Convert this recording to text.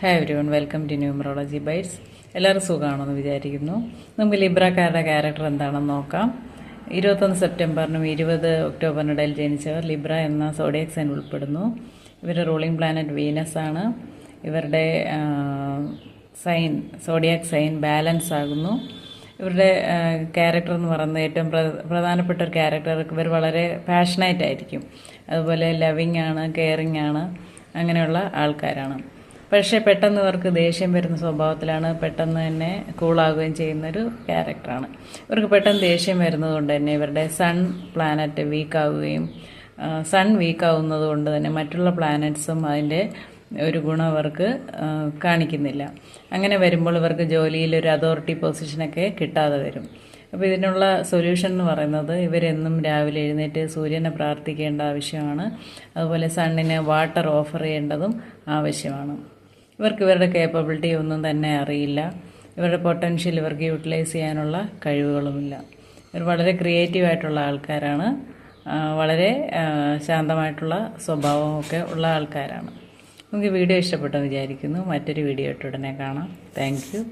Hi everyone, welcome to numerology bytes. എല്ലാവരും സുഖമാണെന്ന് വിചാരിക്കുന്നു. നമുക്ക് ലിബ്രക്കാരുടെ ക്യാരക്ടർ എന്താണെന്ന് നോക്കാം. 21 സെപ്റ്റംബറിനും 20 ഒക്ടോബറിനും ഇടയിൽ ജനിച്ചവർ ലിബ്ര എന്ന സോഡിയക് സൈൻ ഉൾപ്പെടുന്നു. ഇവരുടെ റൂളിംഗ് പ്ലാനറ്റ് വീനസ് ആണ്. ഇവരുടെ സൈൻ സോഡിയാക് സൈൻ ബാലൻസ് ആകുന്നു. ഇവരുടെ ക്യാരക്ടർ എന്ന് പറയുന്നത് ഏറ്റവും പ്രധാനപ്പെട്ട ഒരു ക്യാരക്ടർ, ഇവർ വളരെ പാഷനേറ്റ് ആയിരിക്കും. അതുപോലെ ലവിങ് ആണ്, കെയറിങ് ആണ്, അങ്ങനെയുള്ള ആൾക്കാരാണ്. പക്ഷേ പെട്ടെന്ന് ഇവർക്ക് ദേഷ്യം വരുന്ന സ്വഭാവത്തിലാണ്, പെട്ടെന്ന് തന്നെ കൂളാകുകയും ചെയ്യുന്നൊരു ക്യാരക്ടറാണ്. ഇവർക്ക് പെട്ടെന്ന് ദേഷ്യം വരുന്നത് കൊണ്ട് തന്നെ ഇവരുടെ സൺ പ്ലാനറ്റ് വീക്കാവുകയും സൺ വീക്കാവുന്നത് കൊണ്ട് തന്നെ മറ്റുള്ള പ്ലാനറ്റ്സും അതിൻ്റെ ഒരു ഗുണം അവർക്ക് കാണിക്കുന്നില്ല. അങ്ങനെ വരുമ്പോൾ ഇവർക്ക് ജോലിയിൽ ഒരു അതോറിറ്റി പൊസിഷനൊക്കെ കിട്ടാതെ വരും. അപ്പോൾ ഇതിനുള്ള സൊല്യൂഷൻ എന്ന് പറയുന്നത് ഇവരെന്നും രാവിലെ എഴുന്നേറ്റ് സൂര്യനെ പ്രാർത്ഥിക്കേണ്ട ആവശ്യമാണ്. അതുപോലെ സണ്ണിന് വാട്ടർ ഓഫർ ചെയ്യേണ്ടതും ആവശ്യമാണ്. ഇവർക്ക് ഇവരുടെ കേപ്പബിലിറ്റി ഒന്നും തന്നെ അറിയില്ല. ഇവരുടെ പൊട്ടൻഷ്യൽ ഇവർക്ക് യൂട്ടിലൈസ് ചെയ്യാനുള്ള കഴിവുകളുമില്ല. ഇവർ വളരെ ക്രിയേറ്റീവായിട്ടുള്ള ആൾക്കാരാണ്. വളരെ ശാന്തമായിട്ടുള്ള സ്വഭാവമൊക്കെ ഉള്ള ആൾക്കാരാണ്. നമുക്ക് വീഡിയോ ഇഷ്ടപ്പെട്ടെന്ന് വിചാരിക്കുന്നു. മറ്റൊരു വീഡിയോ ഇട്ട് ഉടനെ കാണാം. Thank you.